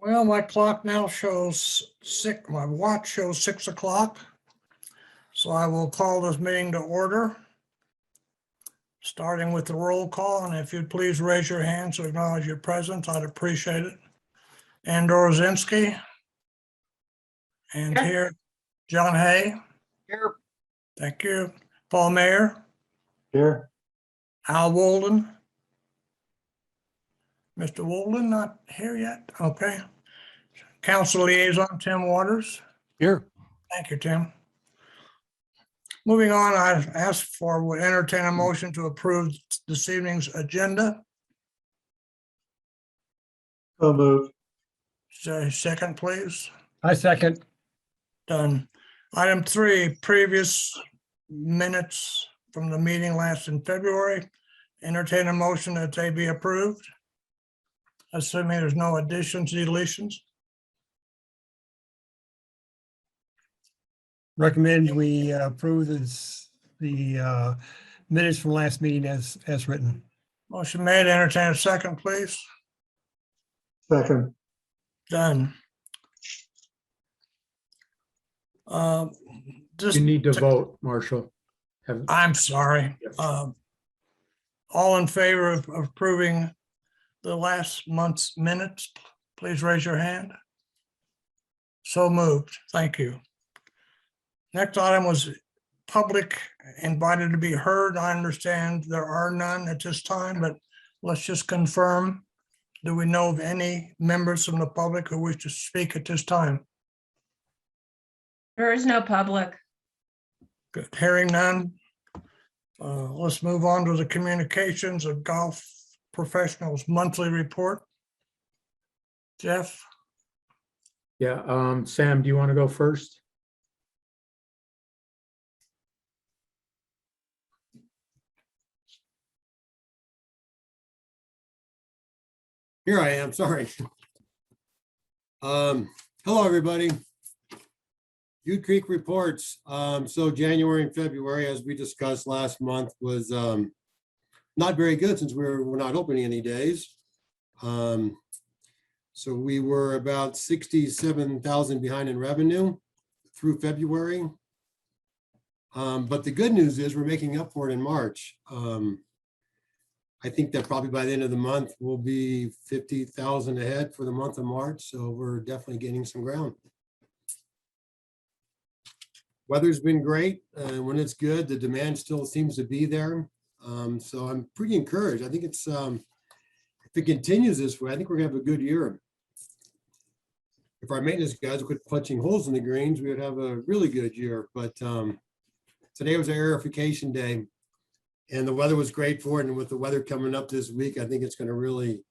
Well, my clock now shows my watch shows 6 o'clock. So I will call this meeting to order. Starting with the roll call, and if you'd please raise your hand to acknowledge your presence, I'd appreciate it. Andor Zinski. And here, John Hay. Here. Thank you. Paul Mayer. Here. Al Walden. Mr. Walden not here yet? Okay. Council Liaison Tim Waters. Here. Thank you, Tim. Moving on, I would entertain a motion to approve this evening's agenda. So moved. Say second, please. I second. Done. Item 3, previous minutes from the meeting last in February. Entertain a motion that they be approved. Assuming there's no additions, deletions. Recommend we approve the minutes from last meeting as written. Motion made, entertain a second, please. Second. Done. You need to vote, Marshall. I'm sorry. Yes. All in favor of approving the last month's minutes, please raise your hand. So moved. Thank you. Next item was public invited to be heard. I understand there are none at this time, but let's just confirm. Do we know of any members from the public who wish to speak at this time? There is no public. Good. Hearing none. Let's move on to the communications of golf professionals monthly report. Jeff? Yeah, Sam, do you want to go first? Here I am, sorry. Hello, everybody. Butte Creek reports. So January and February, as we discussed last month, was not very good since we're not opening any days. So we were about 67,000 behind in revenue through February. But the good news is we're making up for it in March. I think that probably by the end of the month, we'll be 50,000 ahead for the month of March. So we're definitely gaining some ground. Weather's been great. When it's good, the demand still seems to be there. So I'm pretty encouraged. I think it's, if it continues this way, I think we're gonna have a good year. If our maintenance guys quit punching holes in the greens, we would have a really good year. But today was an aerification day. And the weather was great for it. And with the weather coming up this week, I think it's going to really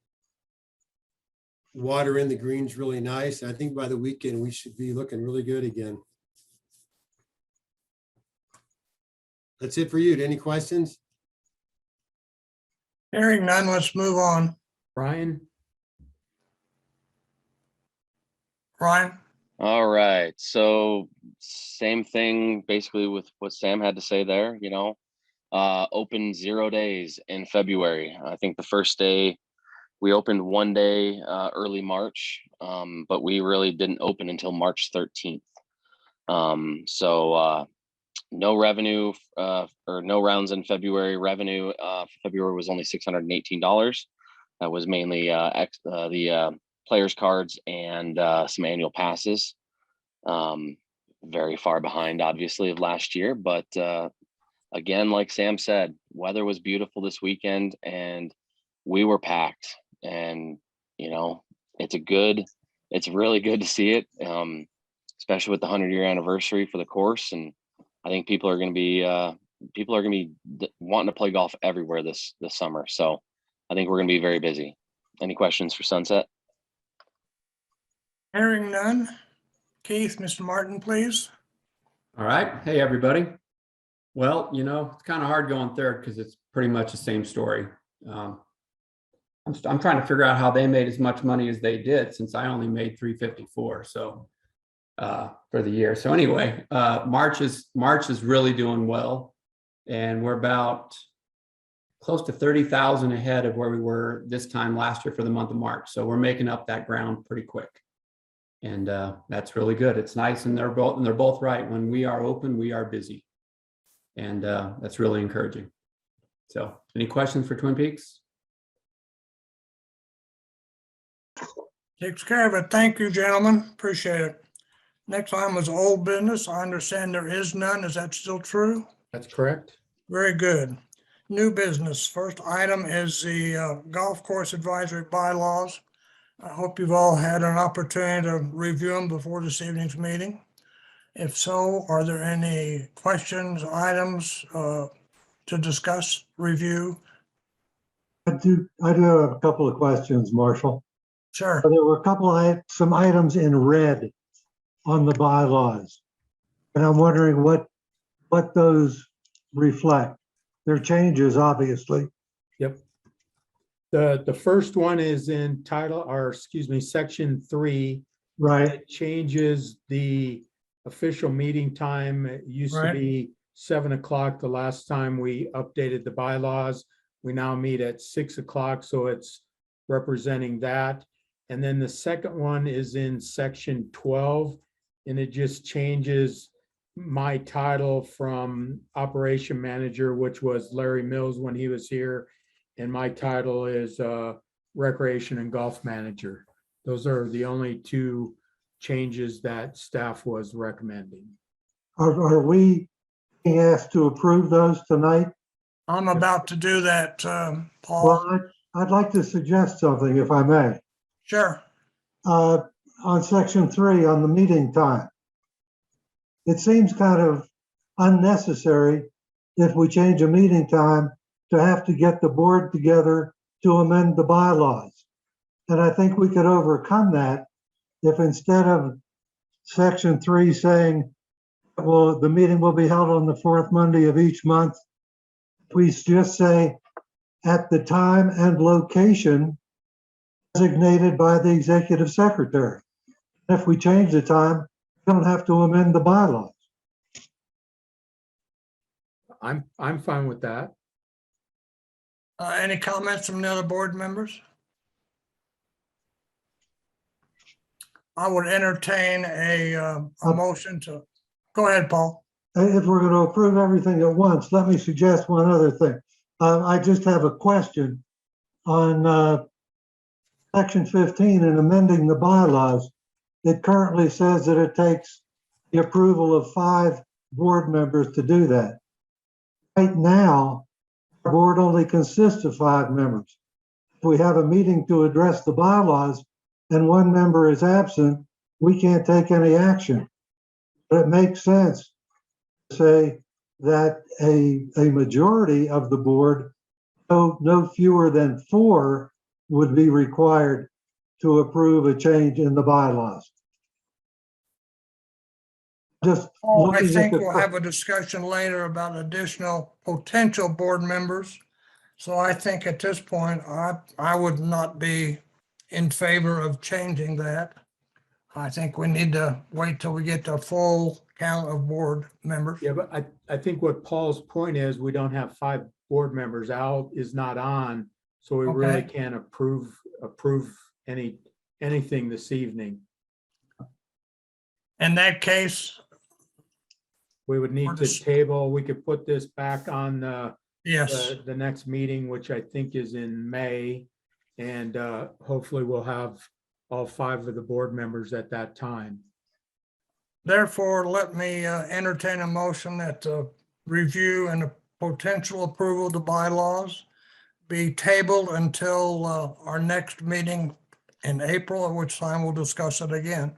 water in the greens really nice. I think by the weekend, we should be looking really good again. That's it for you. Any questions? Hearing none, let's move on. Brian? Ryan? All right. So same thing basically with what Sam had to say there, open 0 days in February. I think the first day we opened 1 day early March, but we really didn't open until March 13th. So no revenue or no rounds in February. Revenue for February was only $618. That was mainly the players cards and some annual passes. Very far behind obviously of last year, but again, like Sam said, weather was beautiful this weekend and we were packed, and it's really good to see it, especially with the 100-year anniversary for the course. And I think people are going to be wanting to play golf everywhere this summer. So I think we're going to be very busy. Any questions for Sunset? Hearing none. Keith, Mr. Martin, please. All right. Hey, everybody. Well, it's kind of hard going third because it's pretty much the same story. I'm trying to figure out how they made as much money as they did, since I only made $354 so for the year. So anyway, March is really doing well, and we're about close to 30,000 ahead of where we were this time last year for the month of March. So we're making up that ground pretty quick. And that's really good. It's nice. And they're both right. When we are open, we are busy. And that's really encouraging. So any questions for Twin Peaks? Takes care of it. Thank you, gentlemen. Appreciate it. Next item was old business. I understand there is none. Is that still true? That's correct. Very good. New business. First item is the golf course advisory bylaws. I hope you've all had an opportunity to review them before this evening's meeting. If so, are there any questions, items to discuss, review? I do have a couple of questions, Marshall. Sure. There were some items in red on the bylaws. And I'm wondering what those reflect. They're changes, obviously. Yep. The first one is in section 3. Right, It changes the official meeting time. It used to Right. be 7 o'clock the last time we updated the bylaws. We now meet at 6 o'clock, so it's representing that. And then the second one is in section 12, and it just changes my title from operation manager, which was Larry Mills when he was here, and my title is recreation and golf manager. Those are the only two changes that staff was recommending. are we being asked to approve those tonight? I'm about to do that, Paul. Well, I'd like to suggest something, if I may. Sure. On section 3, on the meeting time. It seems kind of unnecessary if we change a meeting time to have to get the board together to amend the bylaws. And I think we could overcome that if instead of section 3 saying, well, the meeting will be held on the fourth Monday of each month, we just say at the time and location designated by the executive secretary. If we change the time, we don't have to amend the bylaws. I'm fine with that. Any comments from the other board members? I would entertain a motion to, go ahead, Paul. If we're going to approve everything at once, let me suggest one other thing. I just have a question on section 15 and amending the bylaws. It currently says that it takes the approval of 5 board members to do that. Right now, our board only consists of 5 members. If we have a meeting to address the bylaws and one member is absent, we can't take any action. But it makes sense to say that a majority of the board, no fewer than 4, would be required to approve a change in the bylaws. Just Oh, I looking at think the- we'll have a discussion later about additional potential board members. So I think at this point, I would not be in favor of changing that. I think we need to wait till we get the full count of board members. Yeah, but I think what Paul's point is, we don't have 5 board members. Al is not on, so we really Okay. can't approve anything this evening. In that case, We would need Or to this- table, we could put this back on yes, the next meeting, which I think is in May. And hopefully we'll have all 5 of the board members at that time. therefore, let me entertain a motion that the review and the potential approval of the bylaws be tabled until our next meeting in April, at which time we'll discuss it again.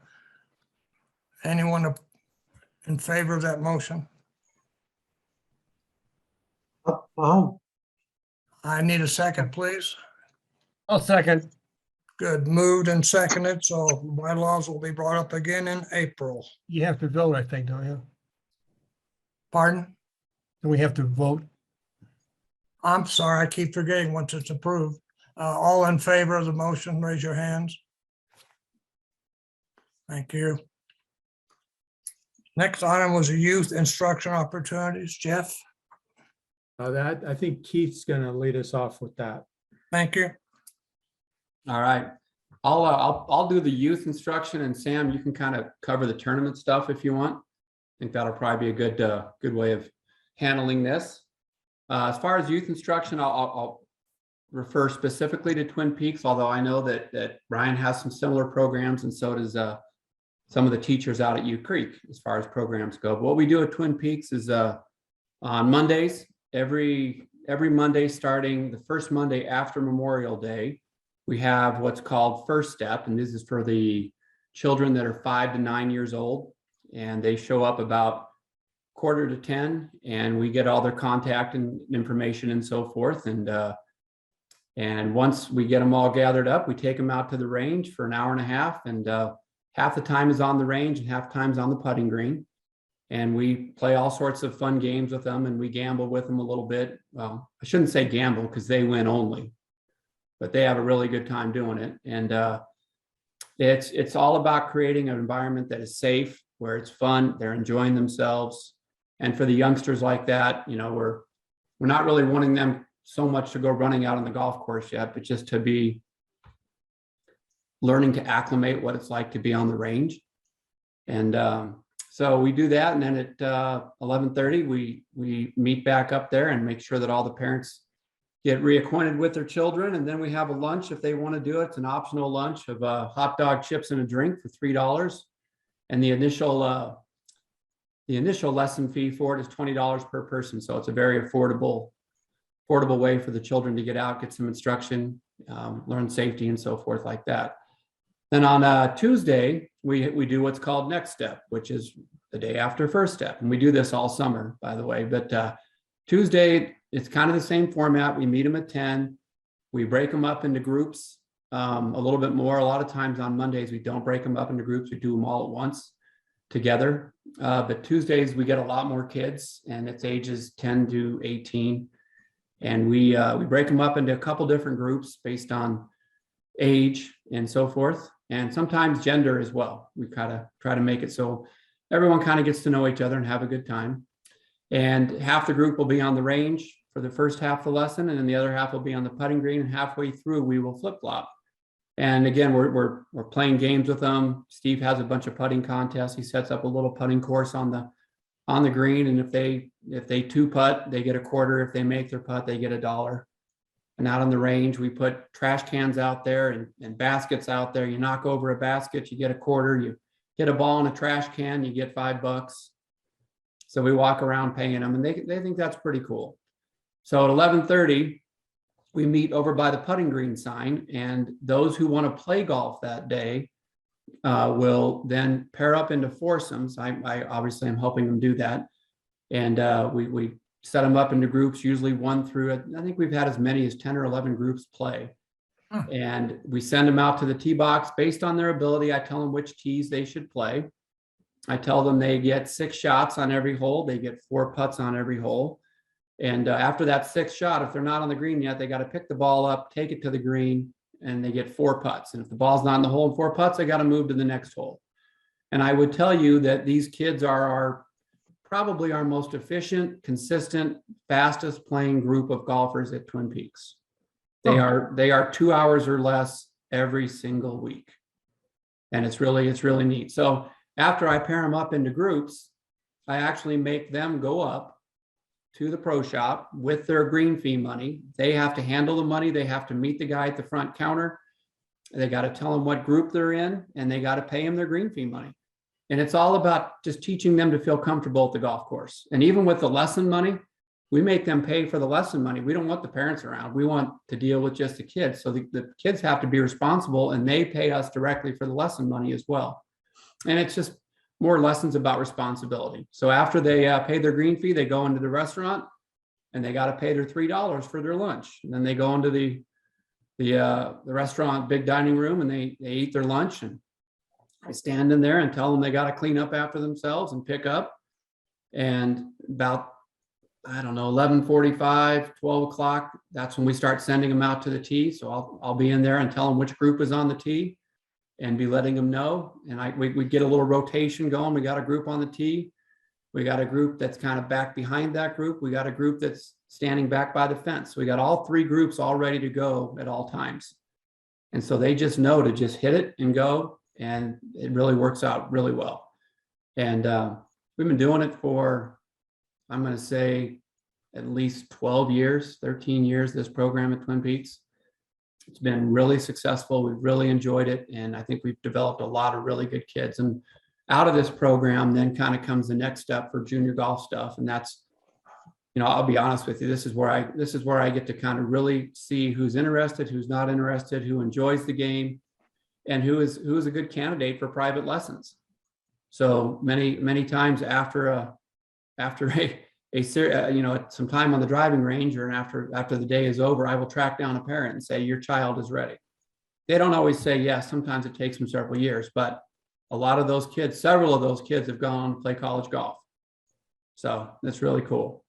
Anyone in favor of that motion? Oh, I need a second, please. I'll second. Good, moved and seconded, so bylaws will be brought up again in April. You have to vote, I think, don't you? Pardon? Do we have to vote? I'm sorry, I keep forgetting once it's approved. All in favor of the motion, raise your hands. Thank you. Next item was the youth instruction opportunities. Jeff? That, I think Keith's gonna lead us off with that. Thank you. All right. I'll do the youth instruction, and Sam, you can kind of cover the tournament stuff if you want. I think that'll probably be a good way of handling this. As far as youth instruction, I'll refer specifically to Twin Peaks, although I know that Ryan has some similar programs, and so does some of the teachers out at U Creek as far as programs go. But what we do at Twin Peaks is on Mondays, every Monday, starting the first Monday after Memorial Day, we have what's called First Step, and this is for the children that are 5 to 9 years old, and they show up about 9:45, and we get all their contact and information and so forth. And once we get them all gathered up, we take them out to the range for an hour and a half, and half the time is on the range and half time's on the putting green. And we play all sorts of fun games with them, and we gamble with them a little bit. Well, I shouldn't say gamble because they win only, but they have a really good time doing it. And it's all about creating an environment that is safe, where it's fun, they're enjoying themselves. And for the youngsters like that, you know, we're not really wanting them so much to go running out on the golf course yet, but just to be learning to acclimate what it's like to be on the range. And so we do that, and then at 11:30 we meet back up there and make sure that all the parents get reacquainted with their children, and then we have a lunch if they want to do it. It's an optional lunch of hot dog, chips, and a drink for $3, and the initial lesson fee for it is $20 per person. So it's a very affordable way for the children to get out, get some instruction, learn safety and so forth like that. Then on Tuesday, we do what's called Next Step, which is the day after First Step. And we do this all summer, by the way. But Tuesday, it's kind of the same format. We meet them at 10. We break them up into groups a little bit more. A lot of times on Mondays, we don't break them up into groups. We do them all at once together. But Tuesdays, we get a lot more kids, and it's ages 10 to 18. And we break them up into a couple different groups based on age and so forth, and sometimes gender as well. We kind of try to make it so everyone kind of gets to know each other and have a good time. And half the group will be on the range for the first half of the lesson, and then the other half will be on the putting green, and halfway through we will flip-flop. And again, we're playing games with them. Steve has a bunch of putting contests. He sets up a little putting course on the green, and if they two putt, they get a quarter. If they make their putt, they get $1. And out on the range, we put trash cans out there and baskets out there. You knock over a basket, you get a quarter. You hit a ball in a trash can, you get $5. So we walk around paying them, and they think that's pretty cool. So at 11:30, we meet over by the putting green sign, and those who want to play golf that day will then pair up into foursomes. I obviously am helping them do that. And we set them up into groups, usually 1 through, I think we've had as many as 10 or 11 groups play. And we send them out to the tee box based on their ability. I tell them which tees they should play. I tell them they get 6 shots on every hole. They get 4 putts on every hole. And after that 6th shot, if they're not on the green yet, they got to pick the ball up, take it to the green, and they get 4 putts. And if the ball's not in the hole in 4 putts, they got to move to the next hole. And I would tell you that these kids are probably our most efficient, consistent, fastest playing group of golfers at Twin Peaks. They are 2 hours or less every single week. And it's really neat. So after I pair them up into groups, I actually make them go up to the pro shop with their green fee money. They have to handle the money. They have to meet the guy at the front counter. They got to tell him what group they're in, and they got to pay him their green fee money. And it's all about just teaching them to feel comfortable at the golf course. And even with the lesson money, we make them pay for the lesson money. We don't want the parents around. We want to deal with just the kids. So the kids have to be responsible, and they pay us directly for the lesson money as well. And it's just more lessons about responsibility. So after they pay their green fee, they go into the restaurant, and they got to pay their $3 for their lunch. And then they go into the restaurant big dining room, and they eat their lunch. And I stand in there and tell them they got to clean up after themselves and pick up. And about, 11:45, 12 o'clock, that's when we start sending them out to the tee. So I'll be in there and tell them which group is on the tee and be letting them know. And we get a little rotation going. We got a group on the tee. We got a group that's kind of back behind that group. We got a group that's standing back by the fence. We got all 3 groups all ready to go at all times. And so they just know to just hit it and go, and it really works out really well. And we've been doing it for, I'm going to say, at least 12 years, 13 years, this program at Twin Peaks. It's been really successful. We've really enjoyed it. And I think we've developed a lot of really good kids. And out of this program, then kind of comes the next step for junior golf stuff. And that's, you know, I'll be honest with you, this is where I get to kind of really see who's interested, who's not interested, who enjoys the game, and who is a good candidate for private lessons. So many times after some time on the driving range, or after the day is over, I will track down a parent and say, your child is ready. They don't always say yes. Sometimes it takes them several years, but a lot of those kids, several of those kids have gone on to play college golf. So that's really cool.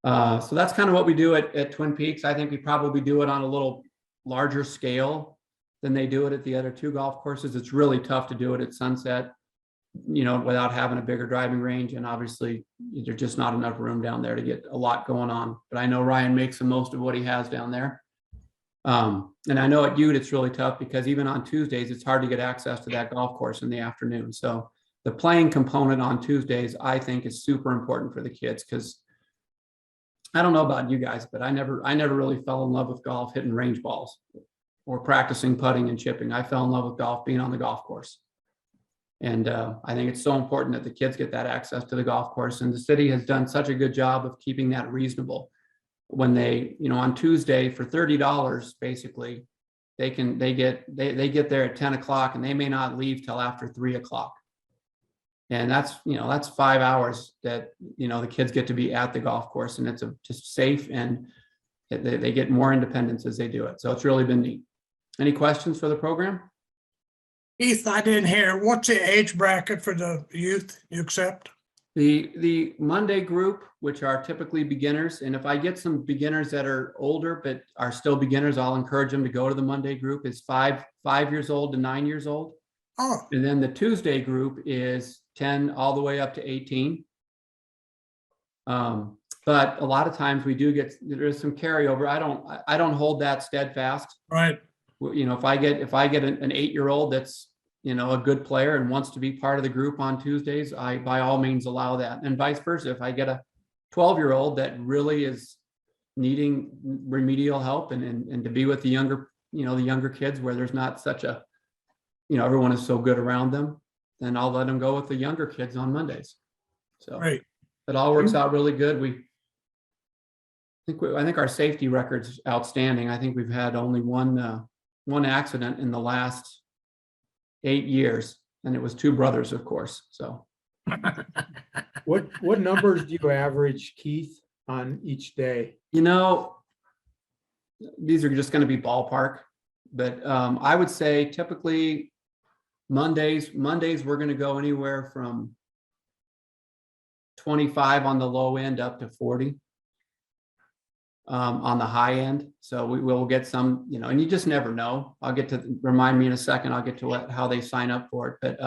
So that's kind of what we do at Twin Peaks. I think we probably do it on a little larger scale than they do it at the other 2 golf courses. It's really tough to do it at Sunset, you know, without having a bigger driving range. And obviously there's just not enough room down there to get a lot going on. But I know Ryan makes the most of what he has down there. And I know at Ute, it's really tough because even on Tuesdays, it's hard to get access to that golf course in the afternoon. So the playing component on Tuesdays, I think, is super important for the kids, because I don't know about you guys, but I never really fell in love with golf hitting range balls or practicing putting and chipping. I fell in love with golf being on the golf course. And I think it's so important that the kids get that access to the golf course. And the city has done such a good job of keeping that reasonable. When they, you know, on Tuesday for $30, basically, they get there at 10 o'clock and they may not leave till after 3 o'clock. And that's 5 hours that, you know, the kids get to be at the golf course, and it's just safe, and they get more independence as they do it. So it's really been neat. Any questions for the program? Keith, I didn't hear, what's the age bracket for the youth you accept? The Monday group, which are typically beginners, and if I get some beginners that are older but are still beginners, I'll encourage them to go to the Monday group, is 5 years old to 9 years old. Oh, And then the Tuesday group is 10 all the way up to 18. But a lot of times there's some carryover. I don't hold that steadfast. right. You know, if I get an 8-year-old that's, you know, a good player and wants to be part of the group on Tuesdays, I by all means allow that. And vice versa. If I get a 12-year-old that really is needing remedial help and to be with the younger kids where there's not such a, you know, everyone is so good around them, then I'll let them go with the younger kids on Mondays. So Great. it all works out really good. I think our safety record's outstanding. I think we've had only one accident in the last 8 years, and it was 2 brothers, of course. So What numbers do you average, Keith, on each day? you know, these are just going to be ballpark, but I would say typically Mondays we're going to go anywhere from 25 on the low end up to 40 on the high end. So we will get some, you know, and you just never know. I'll get to remind me in a second. I'll get to how they sign up for it. But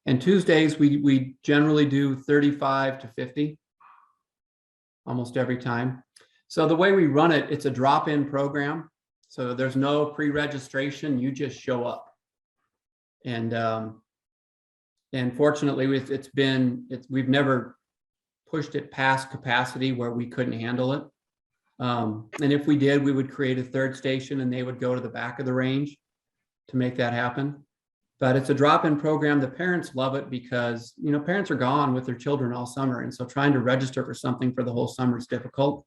and Tuesdays we generally do 35 to 50 almost every time. So the way we run it, it's a drop-in program. So there's no pre-registration. You just show up. And fortunately, we've never pushed it past capacity where we couldn't handle it. And if we did, we would create a 3rd station and they would go to the back of the range to make that happen. But it's a drop-in program. The parents love it because, you know, parents are gone with their children all summer. And so trying to register for something for the whole summer is difficult.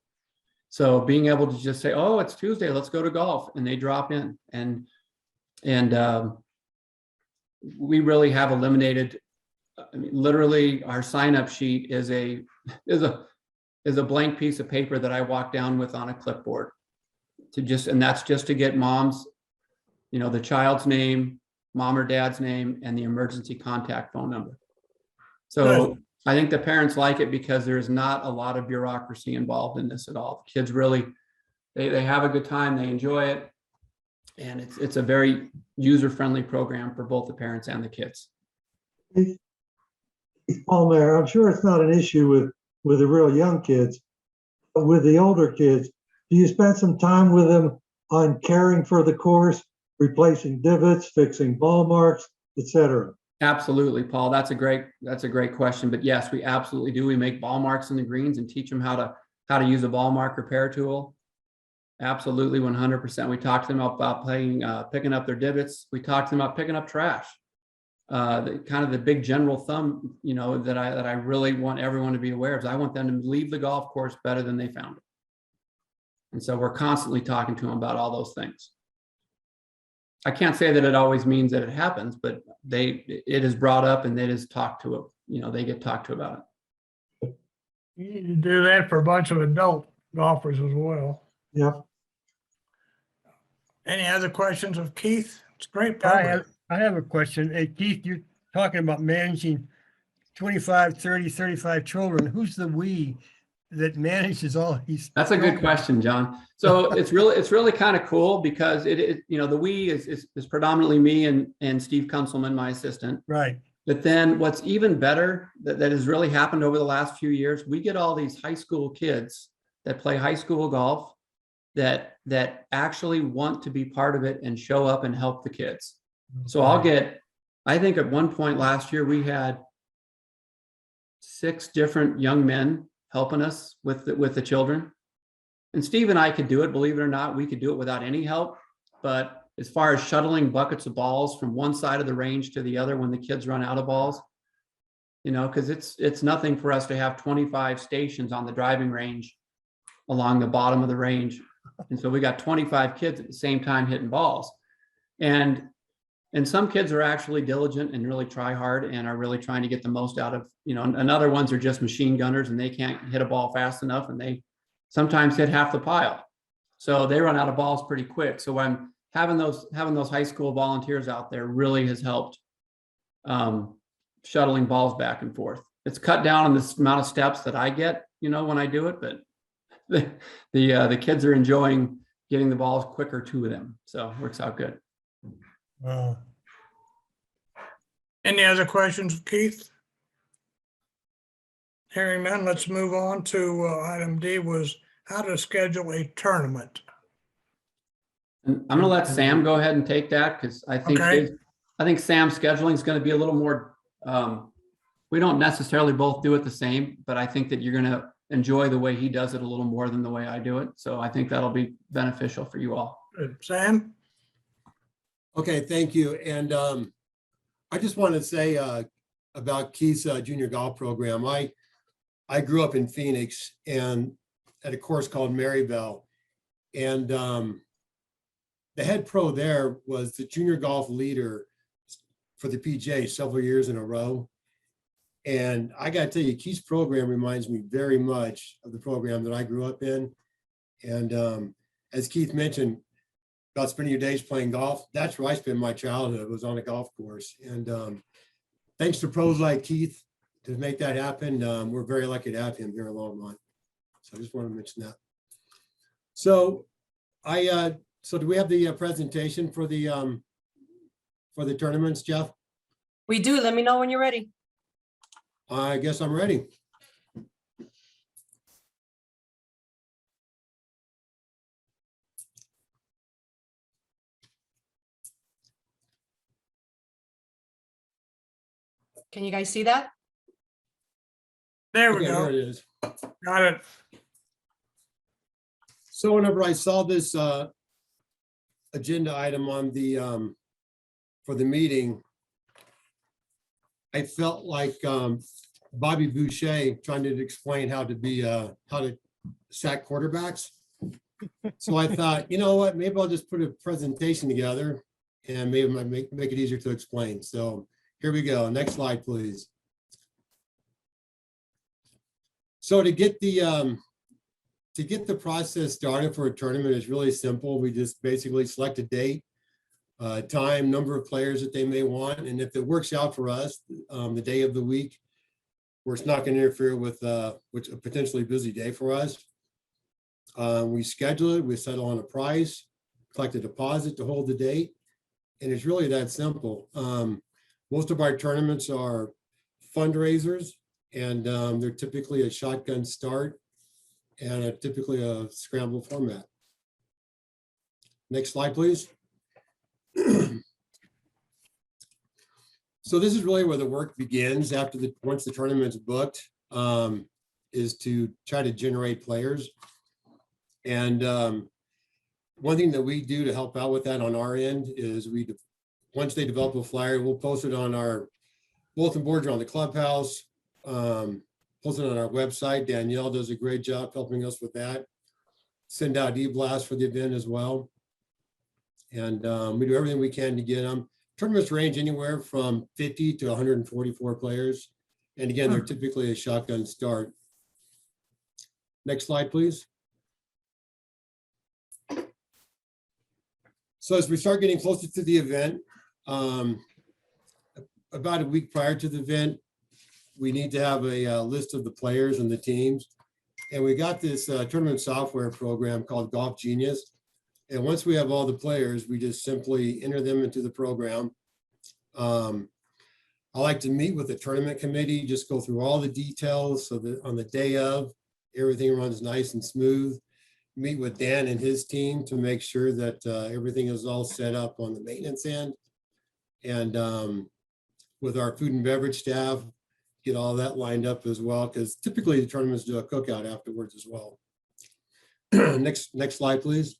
So being able to just say, oh, it's Tuesday, let's go to golf. And they drop in. And we really have eliminated, I mean, literally our sign-up sheet is a blank piece of paper that I walk down with on a clipboard and that's just to get mom's, you know, the child's name, mom or dad's name, and the emergency contact phone number. So Good. I think the parents like it because there's not a lot of bureaucracy involved in this at all. The kids really, they have a good time, they enjoy it. And it's a very user-friendly program for both the parents and the kids. Paul Mayor, I'm sure it's not an issue with the real young kids, with the older kids, do you spend some time with them on caring for the course, replacing divots, fixing ball marks, etc.? Absolutely, Paul. That's a great question. But yes, we absolutely do. We make ball marks in the greens and teach them how to use a ball mark repair tool. Absolutely, 100%. We talk to them about picking up their divots. We talk to them about picking up trash. Kind of the big general thumb, that I really want everyone to be aware of is I want them to leave the golf course better than they found it. And so we're constantly talking to them about all those things. I can't say that it always means that it happens, but it is brought up and it is talked to. They get talked to about it. You do that for a bunch of adult golfers as well. Yeah. Any other questions of Keith? It's a great I program. have a question. Hey, Keith, you're talking about managing 25, 30, 35 children. Who's the we that manages all these? That's a good question, John. So it's really kind of cool because the we is predominantly me and Steve Kunselman, my assistant. Right. But then what's even better that has really happened over the last few years, we get all these high school kids that play high school golf that actually want to be part of it and show up and help the kids. So I think at one point last year, we had 6 different young men helping us with the children. And Steve and I could do it, believe it or not, we could do it without any help. But as far as shuttling buckets of balls from one side of the range to the other when the kids run out of balls, because it's nothing for us to have 25 stations on the driving range along the bottom of the range. And so we got 25 kids at the same time hitting balls. And some kids are actually diligent and really try hard and are really trying to get the most out of, and other ones are just machine gunners and they can't hit a ball fast enough and they sometimes hit half the pile. So they run out of balls pretty quick. So I'm having those high school volunteers out there really has helped shuttling balls back and forth. It's cut down on the amount of steps that I get, when I do it, but the kids are enjoying getting the balls quicker to them. So it works out good. Wow. Any other questions, Keith? Hearing none, let's move on to item D, was how to schedule a tournament. And I'm going to let Sam go ahead and take that because I think Okay. Sam's scheduling is going to be a little more. We don't necessarily both do it the same, but I think that you're going to enjoy the way he does it a little more than the way I do it. So I think that'll be beneficial for you all. Good. Sam? Okay, thank you. And I just want to say about Keith's junior golf program. I grew up in Phoenix and at a course called Maryville. And the head pro there was the junior golf leader for the PGA several years in a row. And I got to tell you, Keith's program reminds me very much of the program that I grew up in. And as Keith mentioned about spending your days playing golf, that's where I spent my childhood, was on a golf course. And thanks to pros like Keith to make that happen. We're very lucky to have him here in Longmont. So I just wanted to mention that. So so do we have the presentation for the tournaments, Jeff? We do. Let me know when you're ready. I guess I'm ready. Can you guys see that? There we Okay, go. here it is. Got it. So whenever I saw this agenda item on the for the meeting, I felt like Bobby Boucher trying to explain how to sack quarterbacks. So I thought, you know what, maybe I'll just put a presentation together and maybe make it easier to explain. So here we go. Next slide, please. So to get the process started for a tournament is really simple. We just basically select a date, time, number of players that they may want. And if it works out for us, the day of the week, where it's not going to interfere with a potentially busy day for us, we schedule it, we settle on a price, collect a deposit to hold the date. And it's really that simple. Most of our tournaments are fundraisers, and they're typically a shotgun start. and typically a scramble format. Next slide, please. So this is really where the work begins after once the tournament's booked, is to try to generate players. And one thing that we do to help out with that on our end is once they develop a flyer, we'll post it on our bulletin boards around the clubhouse, post it on our website. Danielle does a great job helping us with that. Send out e-blast for the event as well. And we do everything we can to get them. Tournaments range anywhere from 50 to 144 players. And again, they're typically a shotgun start. Next slide, please. So as we start getting closer to the event, about a week prior to the event, we need to have a list of the players and the teams. And we got this tournament software program called Golf Genius. And once we have all the players, we just simply enter them into the program. I like to meet with the tournament committee, just go through all the details so that on the day of, everything runs nice and smooth. Meet with Dan and his team to make sure that everything is all set up on the maintenance end. And with our food and beverage staff, get all that lined up as well, because typically the tournaments do a cookout afterwards as well. Next slide, please.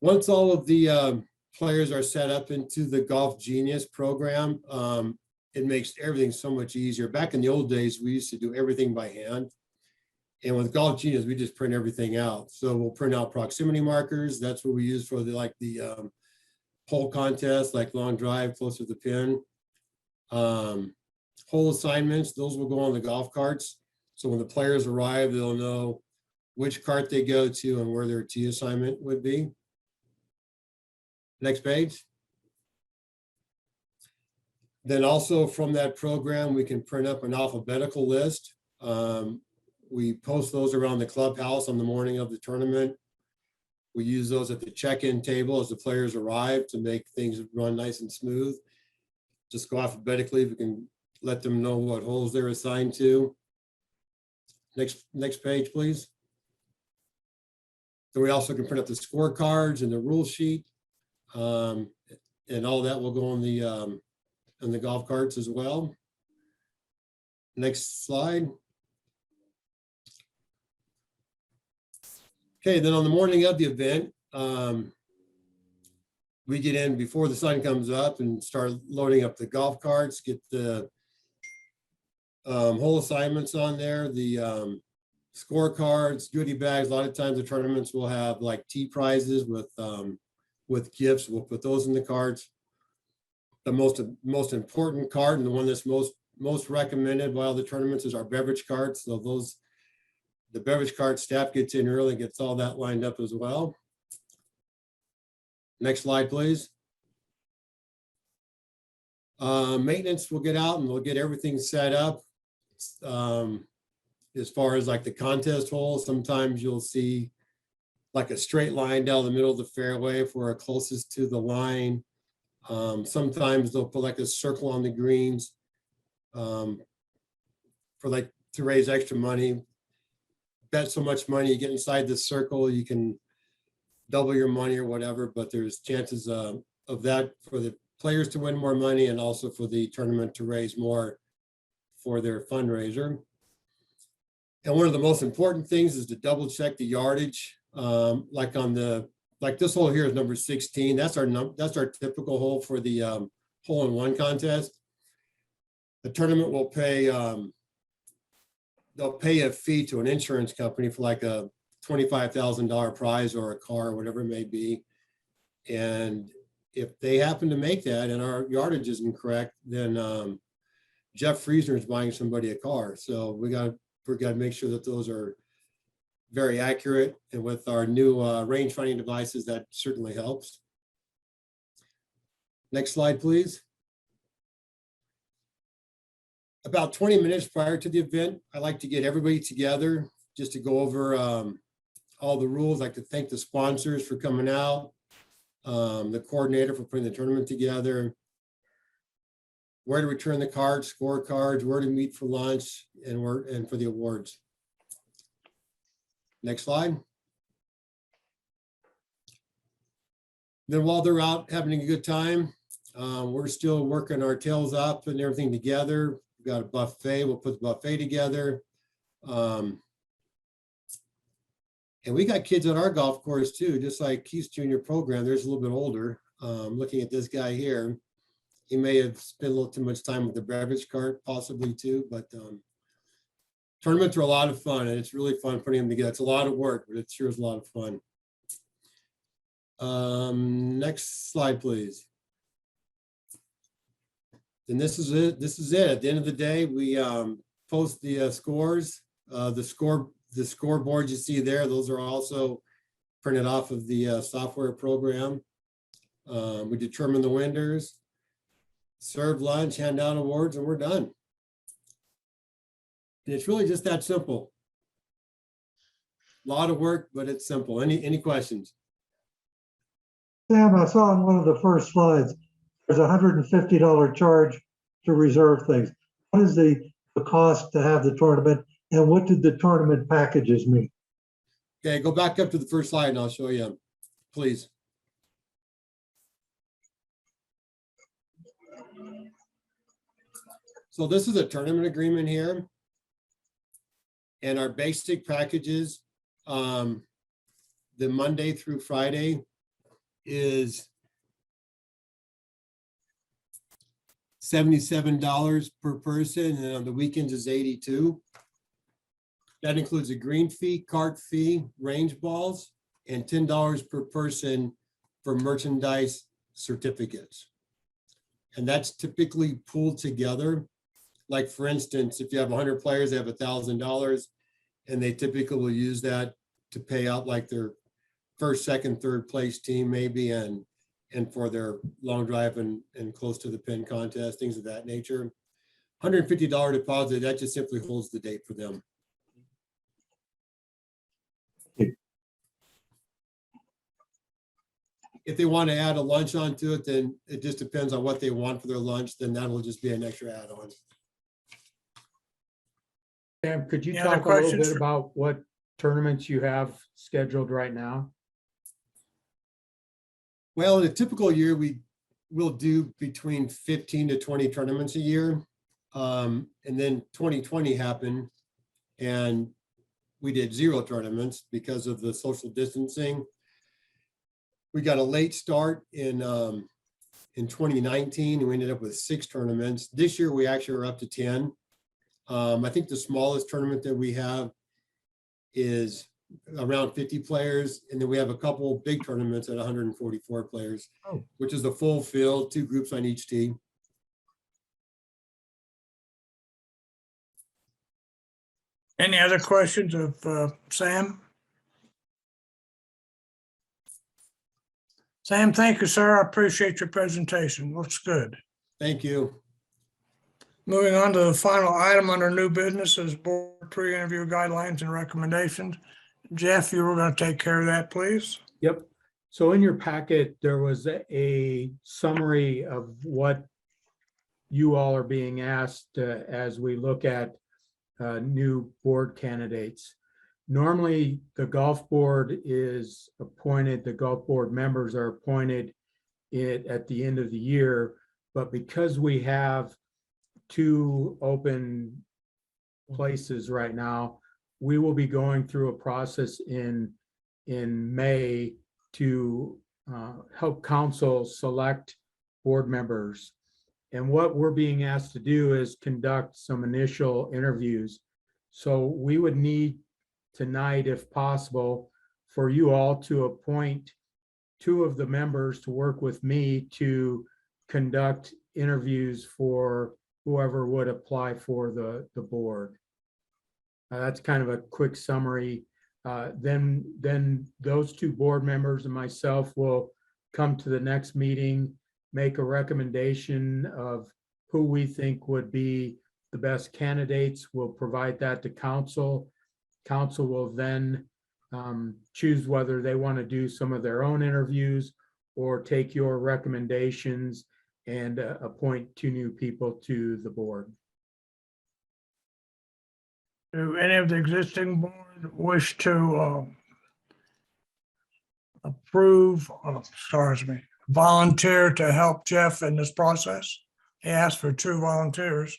Once all of the players are set up into the Golf Genius program, it makes everything so much easier. Back in the old days, we used to do everything by hand. And with Golf Genius, we just print everything out. So we'll print out proximity markers. That's what we use for the hole contest, like long drive, close to the pin. Hole assignments, those will go on the golf carts. So when the players arrive, they'll know which cart they go to and where their tee assignment would be. Next page. Then also from that program, we can print up an alphabetical list. We post those around the clubhouse on the morning of the tournament. We use those at the check-in table as the players arrive to make things run nice and smooth. Just go alphabetically. We can let them know what holes they're assigned to. Next page, please. So we also can print up the scorecards and the rule sheet. And all that will go on the golf carts as well. Next slide. Okay, then on the morning of the event, we get in before the sun comes up and start loading up the golf carts, get the hole assignments on there, the scorecards, goodie bags. A lot of times the tournaments will have like tee prizes with gifts. We'll put those in the carts. The most important cart and the one that's most recommended by all the tournaments is our beverage carts. So the beverage cart staff gets in early, gets all that lined up as well. Next slide, please. Maintenance will get out and we'll get everything set up. As far as like the contest holes, sometimes you'll see like a straight line down the middle of the fairway for our closest to the line. Sometimes they'll put like a circle on the greens for like to raise extra money. Bet so much money, you get inside the circle, you can double your money or whatever, but there's chances of that for the players to win more money and also for the tournament to raise more for their fundraiser. And one of the most important things is to double check the yardage. Like this hole here is number 16. That's our typical hole for the hole-in-one contest. The tournament will pay, they'll pay a fee to an insurance company for like a $25,000 prize or a car or whatever it may be. And if they happen to make that and our yardage isn't correct, then Jeff Friesner is buying somebody a car. So we got to make sure that those are very accurate. And with our new range finding devices, that certainly helps. Next slide, please. About 20 minutes prior to the event, I like to get everybody together just to go over all the rules. I like to thank the sponsors for coming out, the coordinator for putting the tournament together. where to return the cards, scorecards, where to meet for lunch, and for the awards. Next slide. Then while they're out having a good time, we're still working our tails off, putting everything together. We've got a buffet. We'll put the buffet together. And we got kids at our golf course too, just like Keith's junior program. There's a little bit older. Looking at this guy here, he may have spent a little too much time with the beverage cart, possibly too, but tournaments are a lot of fun, and it's really fun putting them together. It's a lot of work, but it sure is a lot of fun. Next slide, please. And this is it. This is it. At the end of the day, we post the scores. The scoreboards you see there, those are also printed off of the software program. We determine the winners, serve lunch, hand out awards, and we're done. And it's really just that simple. A lot of work, but it's simple. Any questions? Sam, I saw on one of the first slides, there's a $150 charge to reserve things. What is the cost to have the tournament, and what did the tournament packages mean? Okay, go back up to the first slide and I'll show you, please. So this is a tournament agreement here. And our basic packages, the Monday through Friday is $77 per person, and on the weekends is $82. That includes a green fee, cart fee, range balls, and $10 per person for merchandise certificates. And that's typically pooled together. Like for instance, if you have 100 players, they have $1,000, and they typically will use that to pay out like their first, second, third place team maybe, and for their long drive and close to the pin contest, things of that nature. $150 deposit, that just simply holds the date for them. If they want to add a lunch onto it, then it just depends on what they want for their lunch, then that'll just be an extra add-on. Sam, could you Any other talk a little questions bit for- about what tournaments you have scheduled right now? Well, in a typical year, we will do between 15 to 20 tournaments a year. And then 2020 happened and we did 0 tournaments because of the social distancing. We got a late start in 2019 and we ended up with 6 tournaments. This year, we actually are up to 10. I think the smallest tournament that we have is around 50 players. And then we have a couple big tournaments at 144 players, which is the full field, 2 groups on each team. Any other questions of Sam? Sam, thank you, sir. I appreciate your presentation. Looks good. Thank you. Moving on to the final item under new business is board pre-interview guidelines and recommendations. Jeff, you were going to take care of that, please. Yep. So in your packet, there was a summary of what you all are being asked as we look at new board candidates. Normally, the golf board is appointed, the golf board members are appointed at the end of the year, but because we have 2 open places right now, we will be going through a process in May to help council select board members. And what we're being asked to do is conduct some initial interviews. So we would need tonight, if possible, for you all to appoint 2 of the members to work with me to conduct interviews for whoever would apply for the board. That's kind of a quick summary. Then those 2 board members and myself will come to the next meeting, make a recommendation of who we think would be the best candidates. We'll provide that to council. Council will then choose whether they want to do some of their own interviews or take your recommendations and appoint 2 new people to the board. Do any of the existing board wish to approve, volunteer to help Jeff in this process? He asked for 2 volunteers.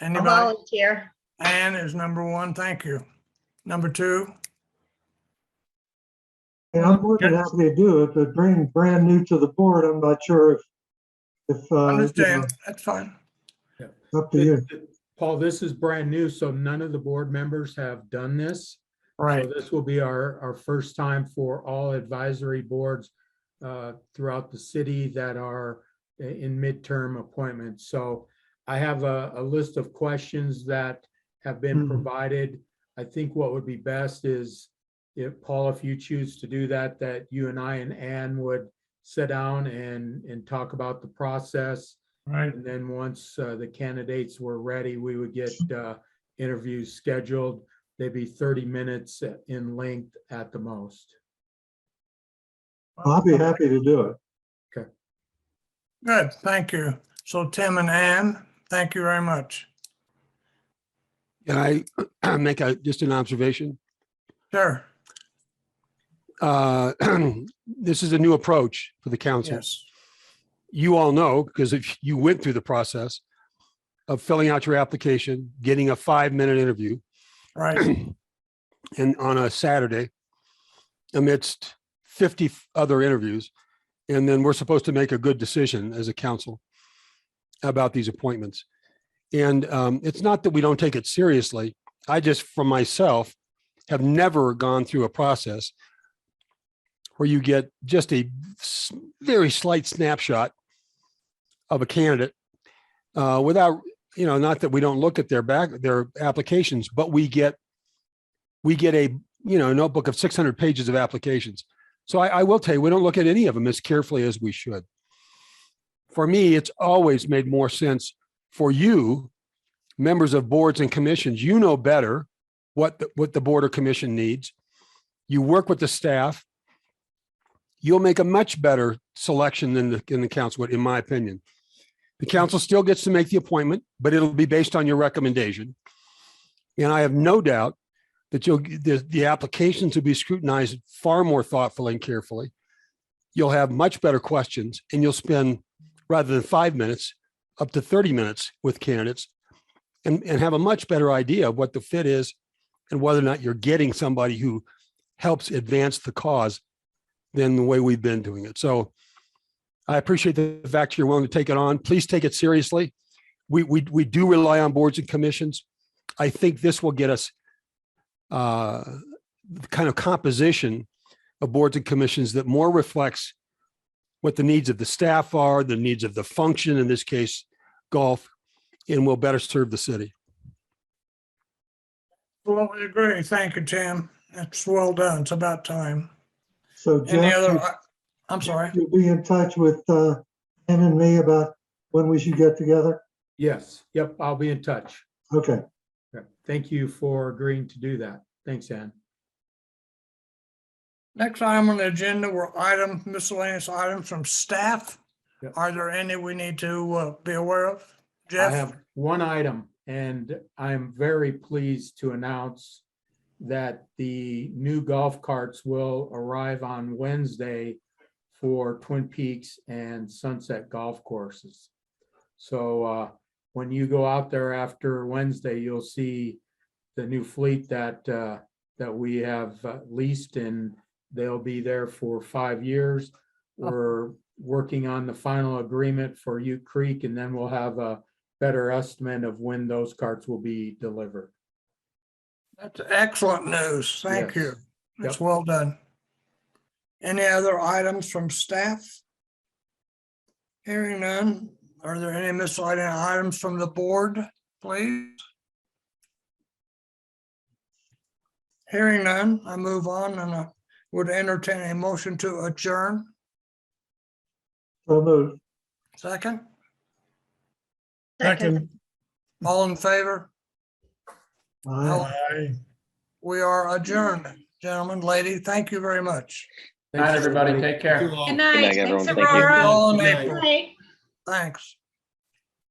A Anybody? volunteer. Ann is number 1, thank you. Number 2, And I'm more than happy to do it, but being brand new to the board, I'm not sure if you know, understand, that's fine. up to you. Paul, this is brand new, so none of the board members have done this. Right, So this will be our first time for all advisory boards throughout the city that are in midterm appointments. So I have a list of questions that have been Mhm. provided. I think what would be best is if, Paul, if you choose to do that, that you and I and Ann would sit down and talk about the process. right. And then once the candidates were ready, we would get interviews scheduled. They'd be 30 minutes in length at the most. I'll be happy to do it. Good, thank you. So Tim and Ann, thank you very much. Can I make just an observation? Sure, This is a new approach for the council. yes, You all know, because if you went through the process of filling out your application, getting a 5-minute interview, right, and on a Saturday amidst 50 other interviews, and then we're supposed to make a good decision as a council about these appointments. And it's not that we don't take it seriously. I just, for myself, have never gone through a process where you get just a very slight snapshot of a candidate without, not that we don't look at their applications, but we get a, notebook of 600 pages of applications. So I will tell you, we don't look at any of them as carefully as we should. For me, it's always made more sense for you, members of boards and commissions. You know better what the board or commission needs. You work with the staff. You'll make a much better selection than the council would, in my opinion. The council still gets to make the appointment, but it'll be based on your recommendation. And I have no doubt that the applications will be scrutinized far more thoughtfully and carefully. You'll have much better questions, and you'll spend, rather than 5 minutes, up to 30 minutes with candidates and have a much better idea of what the fit is and whether or not you're getting somebody who helps advance the cause than the way we've been doing it. So I appreciate the fact you're willing to take it on. Please take it seriously. We do rely on boards and commissions. I think this will get us the kind of composition of boards and commissions that more reflects what the needs of the staff are, the needs of the function, in this case, golf, and will better serve the city. well, we agree, thank you, Tim, that's well done, it's about time. So Any Jeff, other, I'm sorry, you'll be in touch with Ann and me about when we should get together? Yes, yep, I'll be in touch. Okay. Okay. Thank you for agreeing to do that. Thanks, Ann. next item on the agenda were miscellaneous items from staff. Yep. Are there any we need to be aware of? I Jeff? have one item, and I'm very pleased to announce that the new golf carts will arrive on Wednesday for Twin Peaks and Sunset golf courses. So when you go out there after Wednesday, you'll see the new fleet that we have leased, and they'll be there for 5 years. We're working on the final agreement for Ute Creek, and then we'll have a better estimate of when those carts will be delivered. That's excellent news. Thank Yes. you. That's Yep. well done. Any other items from staff? Hearing none. Are there any miscellaneous items from the board, please? Hearing none, I move on and I would entertain a motion to adjourn. So moved. Second, Second. all in favor? Aye. We are adjourned, gentlemen, lady. Thank you very much. Night, everybody. Take care. Thank you all. Good night. night, everyone. Thanks, Thank you. Aurora. All in Good night. April. Night. Thanks.